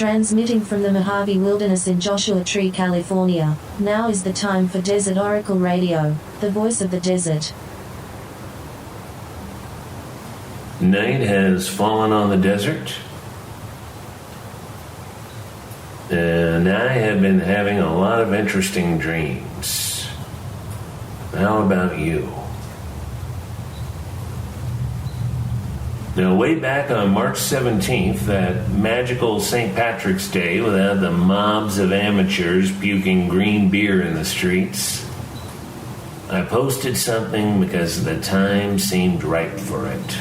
Transmitting from the Mojave Wilderness in Joshua Tree, California, now is the time for Desert Oracle Radio, the voice of the desert. Night has fallen on the desert, and I have been having a lot of interesting dreams. How about you? Now, way back on March 17th, that magical St. Patrick's Day without the mobs of amateurs puking green beer in the streets, I posted something because the time seemed ripe for it.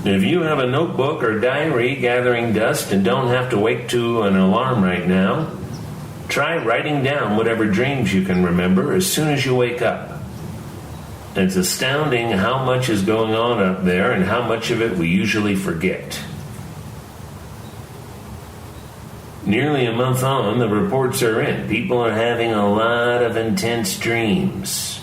If you have a notebook or diary gathering dust and don't have to wake to an alarm right now, try writing down whatever dreams you can remember as soon as you wake up. It's astounding how much is going on up there and how much of it we usually forget. Nearly a month on, the reports are in. People are having a lot of intense dreams.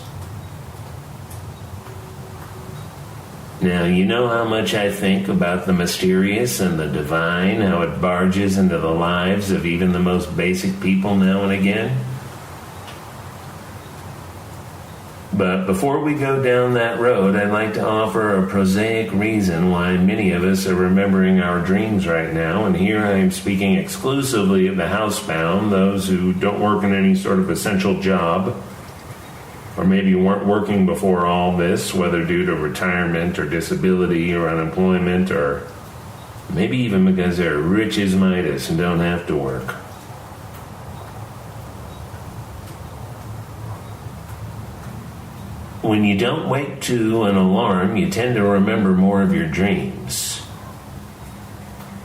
Now, you know how much I think about the mysterious and the divine, how it barges into the lives of even the most basic people now and again? But before we go down that road, I'd like to offer a prosaic reason why many of us are remembering our dreams right now, and here I am speaking exclusively of the housebound, those who don't work in any sort of essential job, or maybe weren't working before all this, whether due to retirement or disability or unemployment, or maybe even because they're rich as Midas and don't have to work. When you don't wake to an alarm, you tend to remember more of your dreams.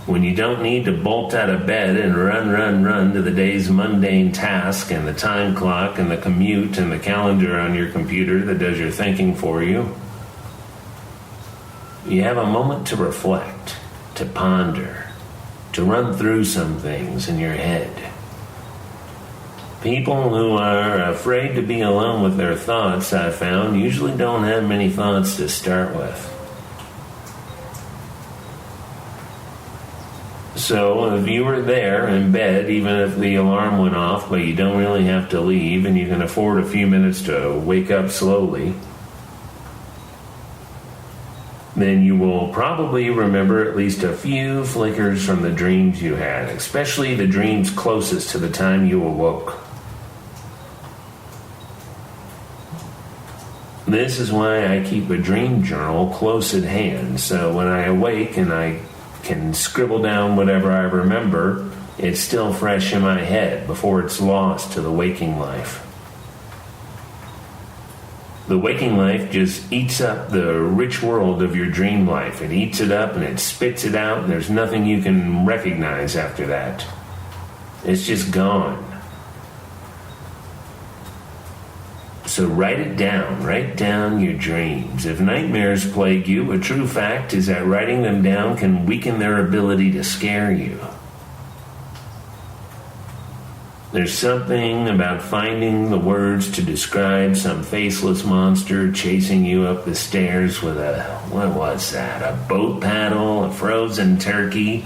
When you don't need to bolt out of bed and run to the day's mundane task and the time clock and the commute and the calendar on your computer that does your thinking for you, you have a moment to reflect, to ponder, to run through some things in your head. People who are afraid to be alone with their thoughts, I've found, usually don't have many thoughts to start with. So if you were there in bed, even if the alarm went off, but you don't really have to leave and you can afford a few minutes to wake up slowly, then you will probably remember at least a few flickers from the dreams you had, especially the dreams closest to the time you awoke. This is why I keep a dream journal close at hand, so when I awake and I can scribble down whatever I remember, it's still fresh in my head before it's lost to the waking life. The waking life just eats up the rich world of your dream life. It eats it up and it spits it out, and there's nothing you can recognize after that. It's just gone. So write it down. Write down your dreams. If nightmares plague you, a true fact is that writing them down can weaken their ability to scare you. There's something about finding the words to describe some faceless monster chasing you up the stairs with what was that? A boat paddle, a frozen turkey?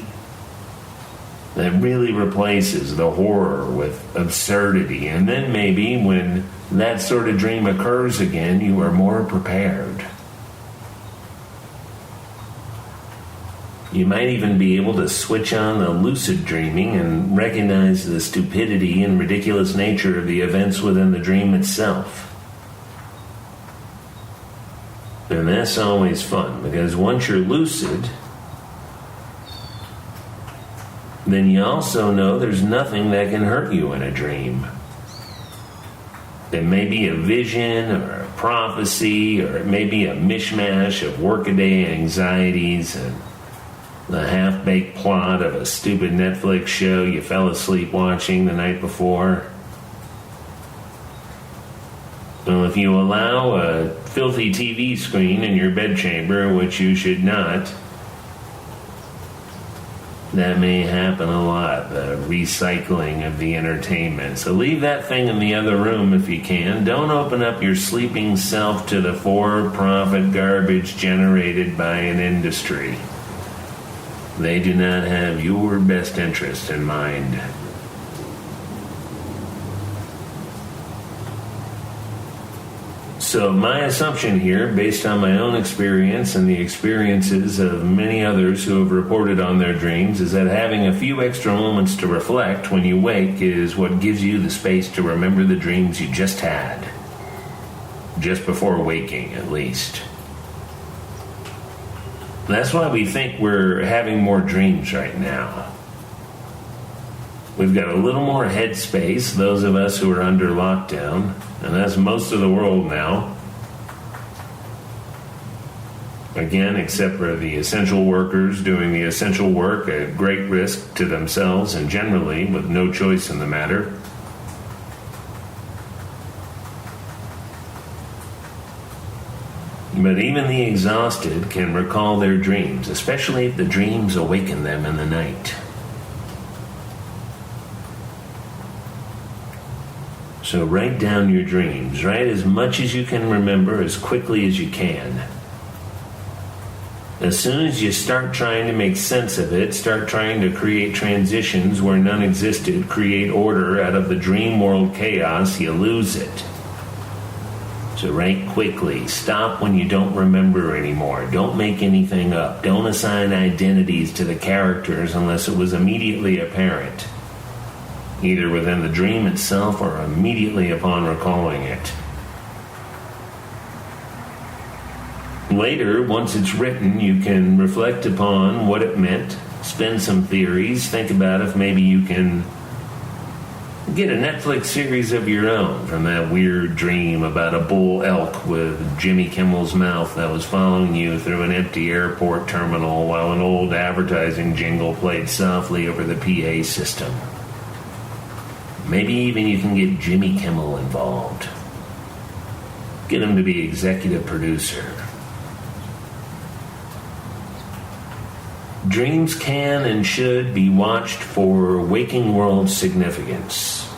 That really replaces the horror with absurdity. And then maybe when that sort of dream occurs again, you are more prepared. You might even be able to switch on the lucid dreaming and recognize the stupidity and ridiculous nature of the events within the dream itself. And that's always fun, because once you're lucid, then you also know there's nothing that can hurt you in a dream. It may be a vision or a prophecy, or it may be a mishmash of workaday anxieties and the half-baked plot of a stupid Netflix show you fell asleep watching the night before. Well, if you allow a filthy TV screen in your bedchamber, which you should not, that may happen a lot, the recycling of the entertainment. So leave that thing in the other room if you can. Don't open up your sleeping self to the for-profit garbage generated by an industry. They do not have your best interest in mind. So my assumption here, based on my own experience and the experiences of many others who have reported on their dreams, is that having a few extra moments to reflect when you wake is what gives you the space to remember the dreams you just had. Just before waking, at least. That's why we think we're having more dreams right now. We've got a little more headspace, those of us who are under lockdown, and that's most of the world now. Again, except for the essential workers doing the essential work at great risk to themselves and generally with no choice in the matter. But even the exhausted can recall their dreams, especially if the dreams awaken them in the night. So write down your dreams. Write as much as you can remember as quickly as you can. As soon as you start trying to make sense of it, start trying to create transitions where none existed, create order out of the dream world chaos, you lose it. So write quickly. Stop when you don't remember anymore. Don't make anything up. Don't assign identities to the characters unless it was immediately apparent, either within the dream itself or immediately upon recalling it. Later, once it's written, you can reflect upon what it meant, spin some theories, think about if maybe you can get a Netflix series of your own from that weird dream about a bull elk with Jimmy Kimmel's mouth that was following you through an empty airport terminal while an old advertising jingle played softly over the PA system. Maybe even you can get Jimmy Kimmel involved. Get him to be executive producer. Dreams can and should be watched for waking world significance.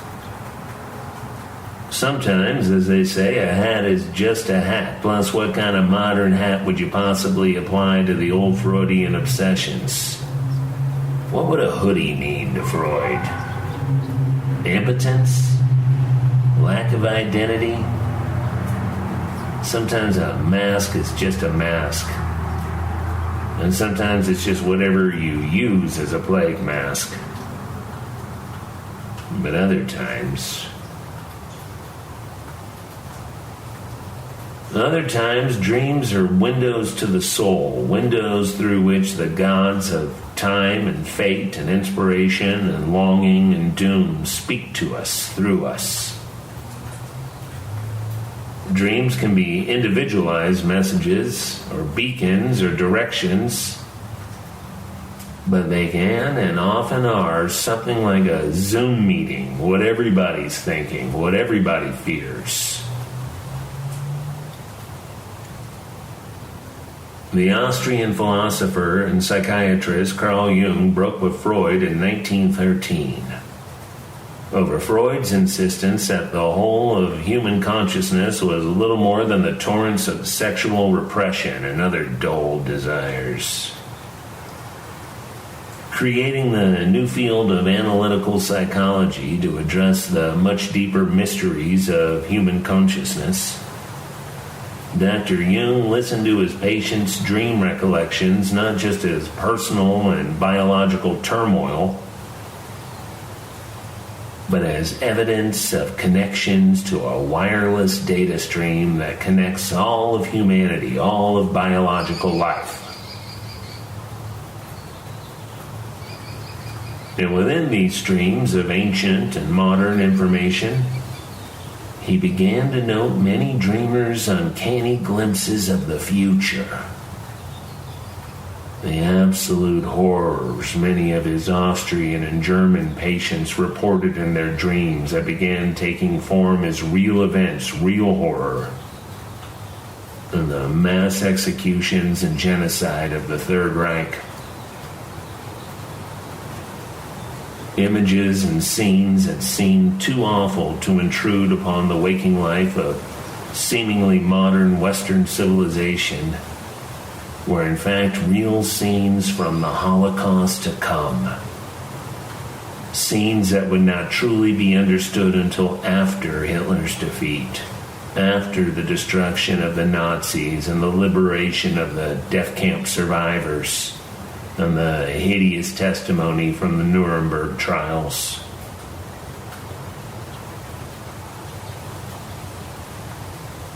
Sometimes, as they say, a hat is just a hat. Plus, what kind of modern hat would you possibly apply to the old Freudian obsessions? What would a hoodie mean to Freud? Impotence? Lack of identity? Sometimes a mask is just a mask. And sometimes it's just whatever you use as a plague mask. But other times, dreams are windows to the soul, windows through which the gods of time and fate and inspiration and longing and doom speak to us through us. Dreams can be individualized messages or beacons or directions, but they can and often are something like a Zoom meeting, what everybody's thinking, what everybody fears. The Austrian philosopher and psychiatrist Carl Jung broke with Freud in 1913 over Freud's insistence that the whole of human consciousness was little more than the torrents of sexual repression and other dull desires. Creating the new field of analytical psychology to address the much deeper mysteries of human consciousness, Dr. Jung listened to his patients' dream recollections not just as personal and biological turmoil, but as evidence of connections to a wireless data stream that connects all of humanity, all of biological life. And within these streams of ancient and modern information, he began to note many dreamers' uncanny glimpses of the future. The absolute horrors many of his Austrian and German patients reported in their dreams that began taking form as real events, real horror. And the mass executions and genocide of the Third Reich. Images and scenes that seemed too awful to intrude upon the waking life of seemingly modern Western civilization were in fact real scenes from the Holocaust to come. Scenes that would not truly be understood until after Hitler's defeat, after the destruction of the Nazis and the liberation of the death camp survivors, and the hideous testimony from the Nuremberg trials.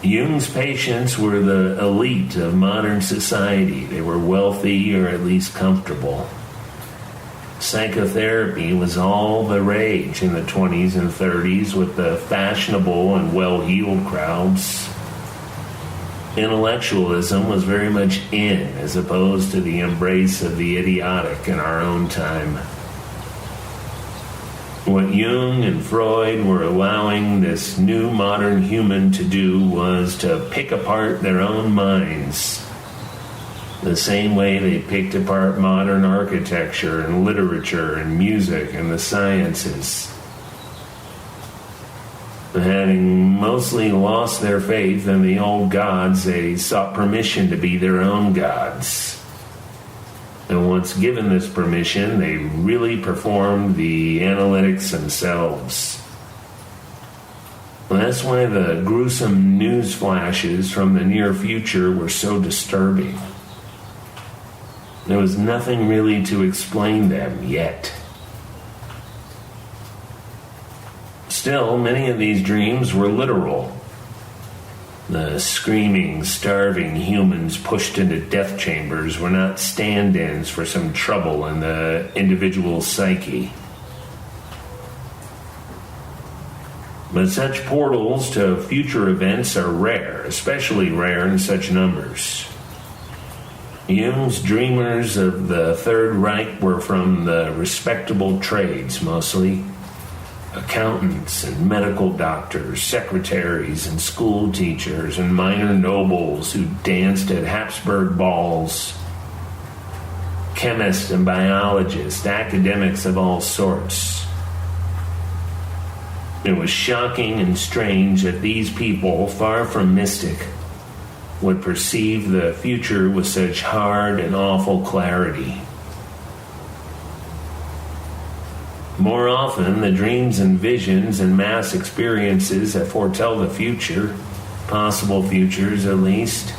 Jung's patients were the elite of modern society. They were wealthy or at least comfortable. Psychotherapy was all the rage in the 20s and 30s with the fashionable and well-heeled crowds. Intellectualism was very much in, as opposed to the embrace of the idiotic in our own time. What Jung and Freud were allowing this new modern human to do was to pick apart their own minds, the same way they picked apart modern architecture and literature and music and the sciences. Having mostly lost their faith in the old gods, they sought permission to be their own gods. And once given this permission, they really performed the analytics themselves. And that's why the gruesome news flashes from the near future were so disturbing. There was nothing really to explain them yet. Still, many of these dreams were literal. The screaming, starving humans pushed into death chambers were not stand-ins for some trouble in the individual psyche. But such portals to future events are rare, especially rare in such numbers. Jung's dreamers of the Third Reich were from the respectable trades, mostly. Accountants and medical doctors, secretaries and school teachers and minor nobles who danced at Habsburg balls, chemists and biologists, academics of all sorts. It was shocking and strange that these people, far from mystic, would perceive the future with such hard and awful clarity. More often, the dreams and visions and mass experiences that foretell the future, possible futures at least,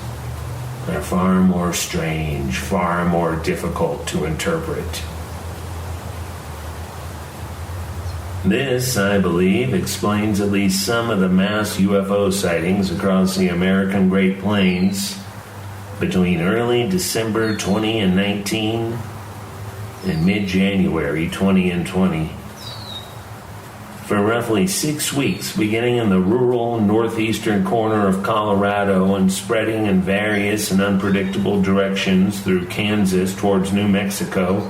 are far more strange, far more difficult to interpret. This, I believe, explains at least some of the mass UFO sightings across the American Great Plains between early December 20 and 19 and mid-January 20 and 20. For roughly 6 weeks, beginning in the rural northeastern corner of Colorado and spreading in various and unpredictable directions through Kansas towards New Mexico,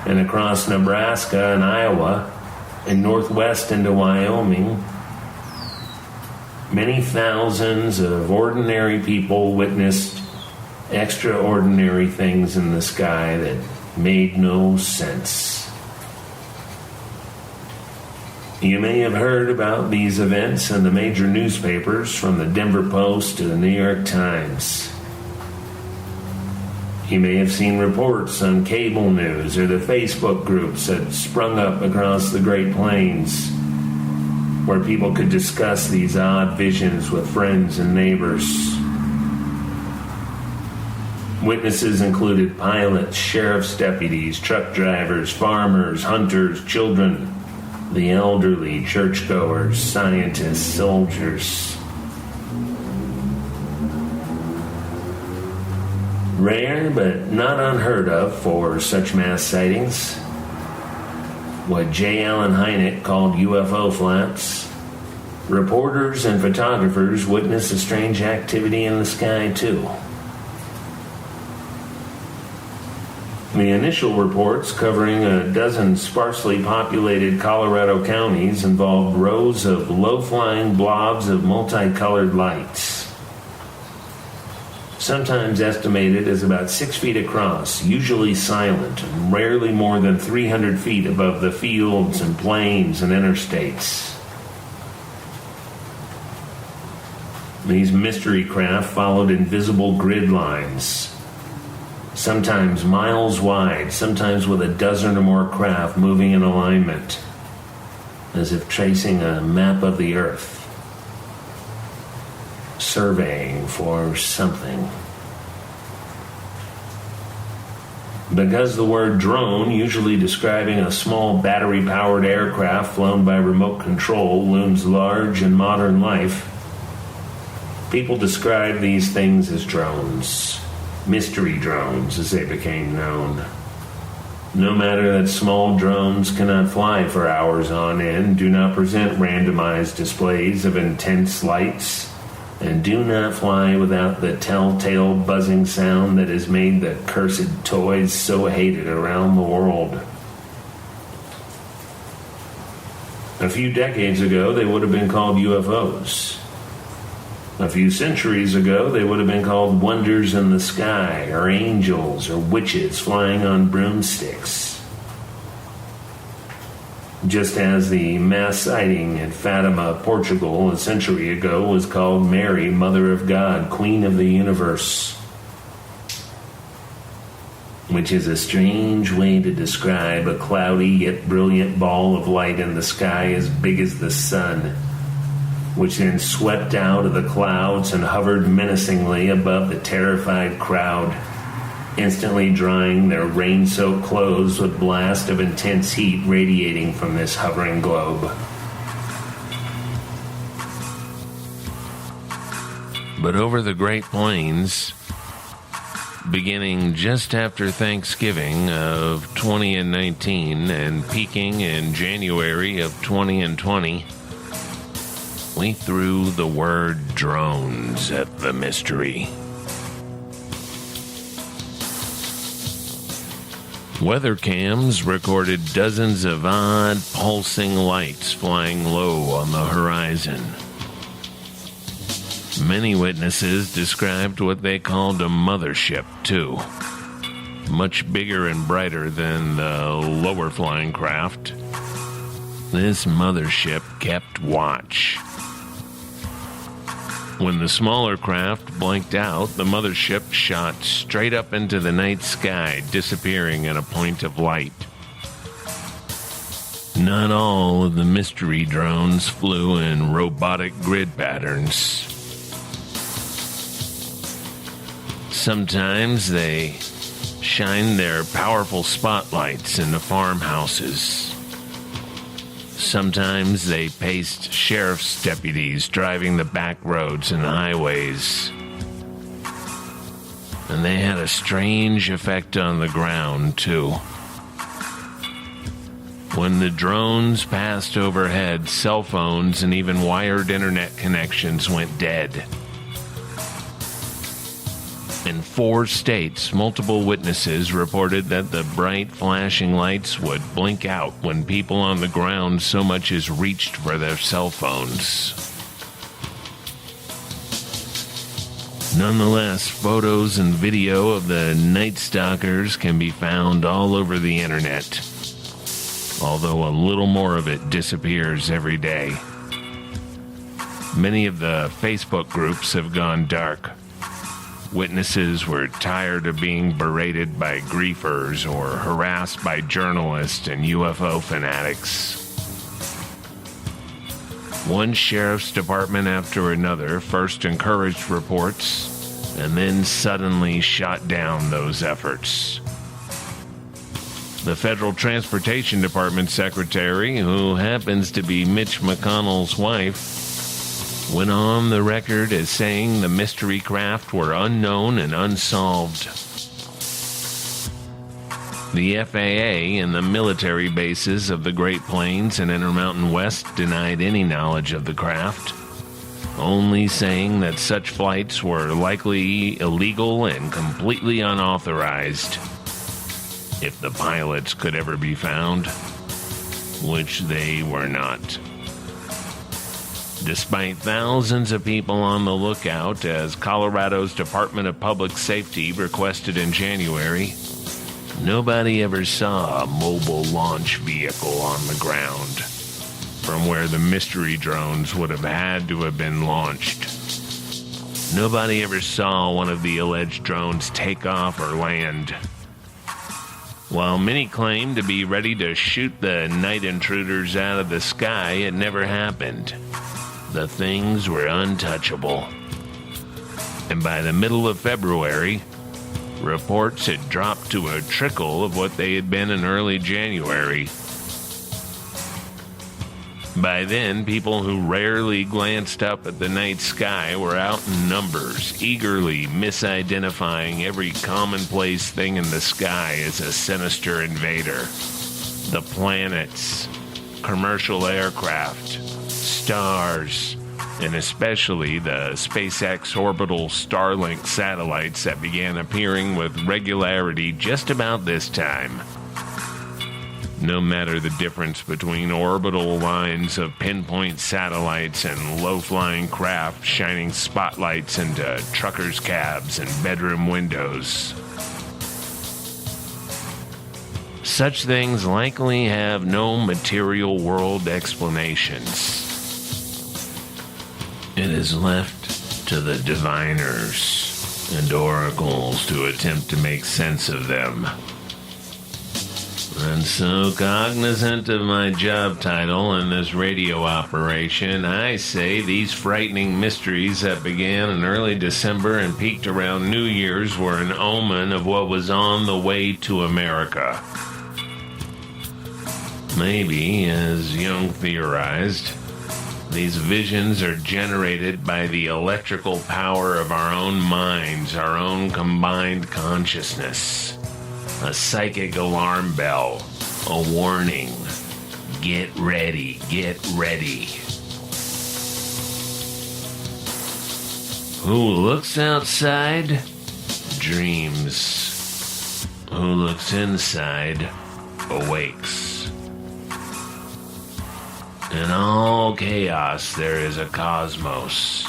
and across Nebraska and Iowa, and northwest into Wyoming, many thousands of ordinary people witnessed extraordinary things in the sky that made no sense. You may have heard about these events in the major newspapers, from the Denver Post to the New York Times. You may have seen reports on cable news or the Facebook groups that sprung up across the Great Plains, where people could discuss these odd visions with friends and neighbors. Witnesses included pilots, sheriff's deputies, truck drivers, farmers, hunters, children, the elderly, churchgoers, scientists, soldiers. Rare, but not unheard of for such mass sightings. What J. Allen Hynek called UFO flaps. Reporters and photographers witnessed a strange activity in the sky, too. The initial reports, covering a dozen sparsely populated Colorado counties, involved rows of low-flying blobs of multicolored lights, sometimes estimated as about 6 feet across, usually silent, and rarely more than 300 feet above the fields and plains and interstates. These mystery craft followed invisible grid lines, sometimes miles wide, sometimes with a dozen or more craft moving in alignment, as if tracing a map of the Earth, surveying for something. Because the word drone, usually describing a small battery-powered aircraft flown by remote control, looms large in modern life, people describe these things as drones, mystery drones as they became known. No matter that small drones cannot fly for hours on end, do not present randomized displays of intense lights, and do not fly without the telltale buzzing sound that has made the cursed toys so hated around the world. A few decades ago, they would have been called UFOs. A few centuries ago, they would have been called wonders in the sky, or angels, or witches flying on broomsticks. Just as the mass sighting at Fatima, Portugal, a century ago was called Mary, Mother of God, Queen of the Universe, which is a strange way to describe a cloudy yet brilliant ball of light in the sky as big as the sun, which then swept out of the clouds and hovered menacingly above the terrified crowd, instantly drying their rain-soaked clothes with blast of intense heat radiating from this hovering globe. But over the Great Plains, beginning just after Thanksgiving of 2019 and peaking in January of 2020, we threw the word drones at the mystery. Weather cams recorded dozens of odd, pulsing lights flying low on the horizon. Many witnesses described what they called a mothership, too. Much bigger and brighter than the lower flying craft. This mothership kept watch. When the smaller craft blinked out, the mothership shot straight up into the night sky, disappearing in a point of light. Not all of the mystery drones flew in robotic grid patterns. Sometimes they shined their powerful spotlights into farmhouses. Sometimes they paced sheriff's deputies driving the back roads and highways. And they had a strange effect on the ground, too. When the drones passed overhead, cell phones and even wired internet connections went dead. In 4 states, multiple witnesses reported that the bright flashing lights would blink out when people on the ground so much as reached for their cell phones. Nonetheless, photos and video of the Night Stalkers can be found all over the internet, although a little more of it disappears every day. Many of the Facebook groups have gone dark. Witnesses were tired of being berated by griefers or harassed by journalists and UFO fanatics. One sheriff's department after another first encouraged reports and then suddenly shot down those efforts. The Federal Transportation Department secretary, who happens to be Mitch McConnell's wife, went on the record as saying the mystery craft were unknown and unsolved. The FAA and the military bases of the Great Plains and Intermountain West denied any knowledge of the craft, only saying that such flights were likely illegal and completely unauthorized, if the pilots could ever be found, which they were not. Despite thousands of people on the lookout, as Colorado's Department of Public Safety requested in January, nobody ever saw a mobile launch vehicle on the ground from where the mystery drones would have had to have been launched. Nobody ever saw one of the alleged drones take off or land. While many claim to be ready to shoot the night intruders out of the sky, it never happened. The things were untouchable. And by the middle of February, reports had dropped to a trickle of what they had been in early January. By then, people who rarely glanced up at the night sky were out in numbers, eagerly misidentifying every commonplace thing in the sky as a sinister invader. The planets, commercial aircraft, stars, and especially the SpaceX orbital Starlink satellites that began appearing with regularity just about this time. No matter the difference between orbital lines of pinpoint satellites and low-flying craft shining spotlights into truckers' cabs and bedroom windows. Such things likely have no material world explanations. It is left to the diviners and oracles to attempt to make sense of them. And so, cognizant of my job title in this radio operation, I say these frightening mysteries that began in early December and peaked around New Year's were an omen of what was on the way to America. Maybe, as Jung theorized, these visions are generated by the electrical power of our own minds, our own combined consciousness. A psychic alarm bell, a warning. Get ready, get ready. Who looks outside, dreams. Who looks inside, awakes. In all chaos there is a cosmos.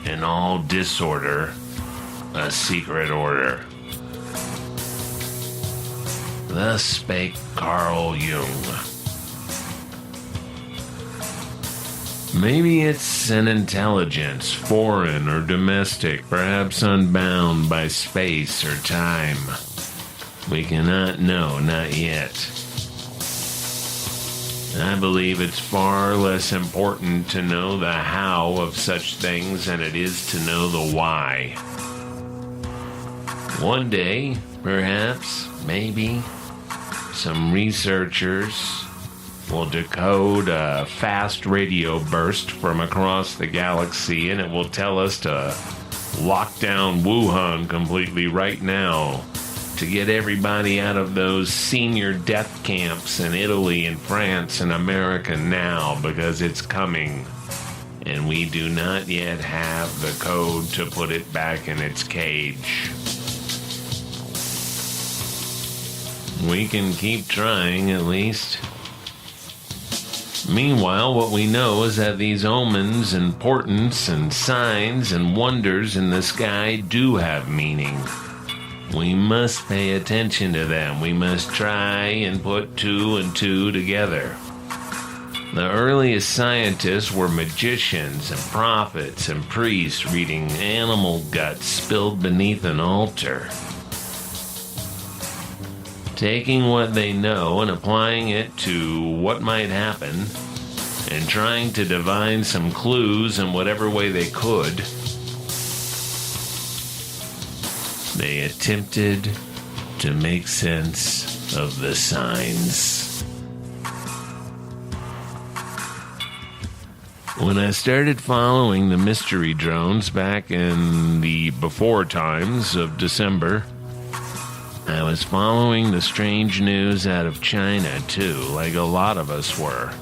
In all disorder, a secret order. Thus spake Carl Jung. Maybe it's an intelligence, foreign or domestic, perhaps unbound by space or time. We cannot know, not yet. I believe it's far less important to know the how of such things than it is to know the why. One day, perhaps, maybe, some researchers will decode a fast radio burst from across the galaxy, and it will tell us to lock down Wuhan completely right now to get everybody out of those senior death camps in Italy and France and America now, because it's coming, and we do not yet have the code to put it back in its cage. We can keep trying, at least. Meanwhile, what we know is that these omens and portents and signs and wonders in the sky do have meaning. We must pay attention to them. We must try and put two and two together. The earliest scientists were magicians and prophets and priests reading animal guts spilled beneath an altar. Taking what they know and applying it to what might happen, and trying to divine some clues in whatever way they could, they attempted to make sense of the signs. When I started following the mystery drones back in the before times of December, I was following the strange news out of China, too, like a lot of us were.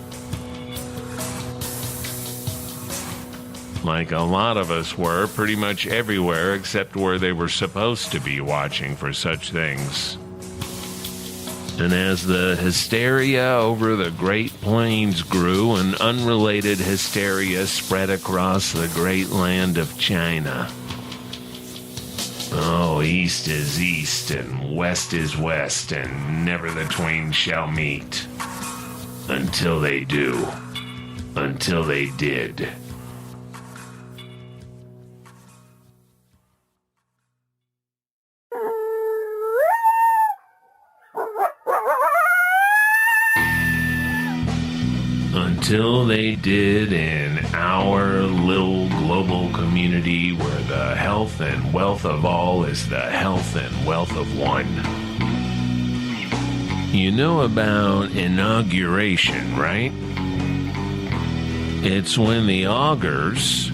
Like a lot of us were, pretty much everywhere except where they were supposed to be watching for such things. And as the hysteria over the Great Plains grew, an unrelated hysteria spread across the great land of China. Oh, east is east, and west is west, and never the twain shall meet. Until they do. Until they did. until they did in our little global community where the health and wealth of all is the health and wealth of one. You know about inauguration, right? It's when the augurs,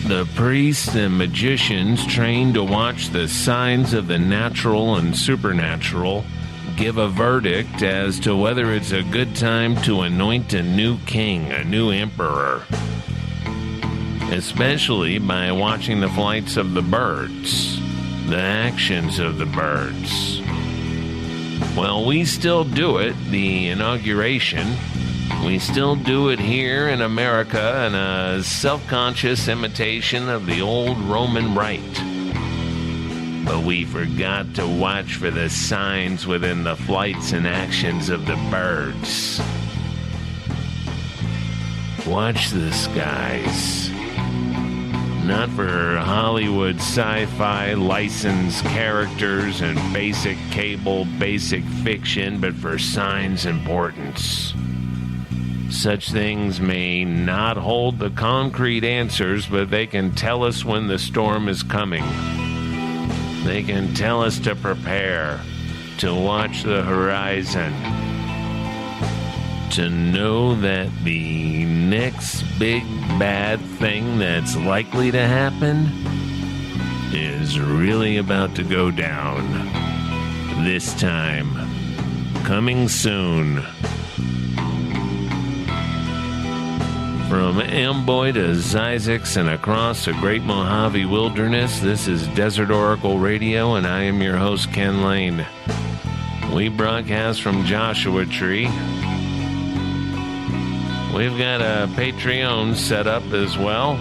the priests and magicians trained to watch the signs of the natural and supernatural, give a verdict as to whether it's a good time to anoint a new king, a new emperor. Especially by watching the flights of the birds, the actions of the birds. Well, we still do it, the inauguration. We still do it here in America in a self-conscious imitation of the old Roman rite. But we forgot to watch for the signs within the flights and actions of the birds. Watch the skies. Not for Hollywood sci-fi licensed characters and basic cable, basic fiction, but for signs importance. Such things may not hold the concrete answers, but they can tell us when the storm is coming. They can tell us to prepare, to watch the horizon, to know that the next big bad thing that's likely to happen is really about to go down. This time, coming soon. From Amboy to Zzyzx and across the Great Mojave Wilderness, this is Desert Oracle Radio, and I am your host, Ken Lane. We broadcast from Joshua Tree. We've got a Patreon set up as well.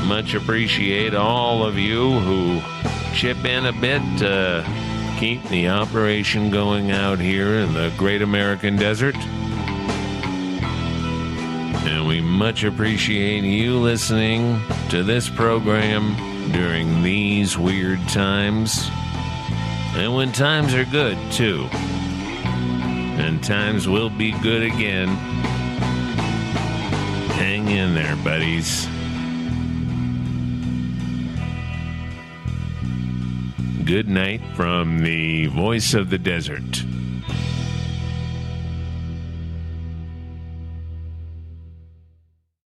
Much appreciate all of you who chip in a bit to keep the operation going out here in the Great American Desert. And we much appreciate you listening to this program during these weird times. And when times are good, too. And times will be good again. Hang in there, buddies. Good night from the voice of the desert.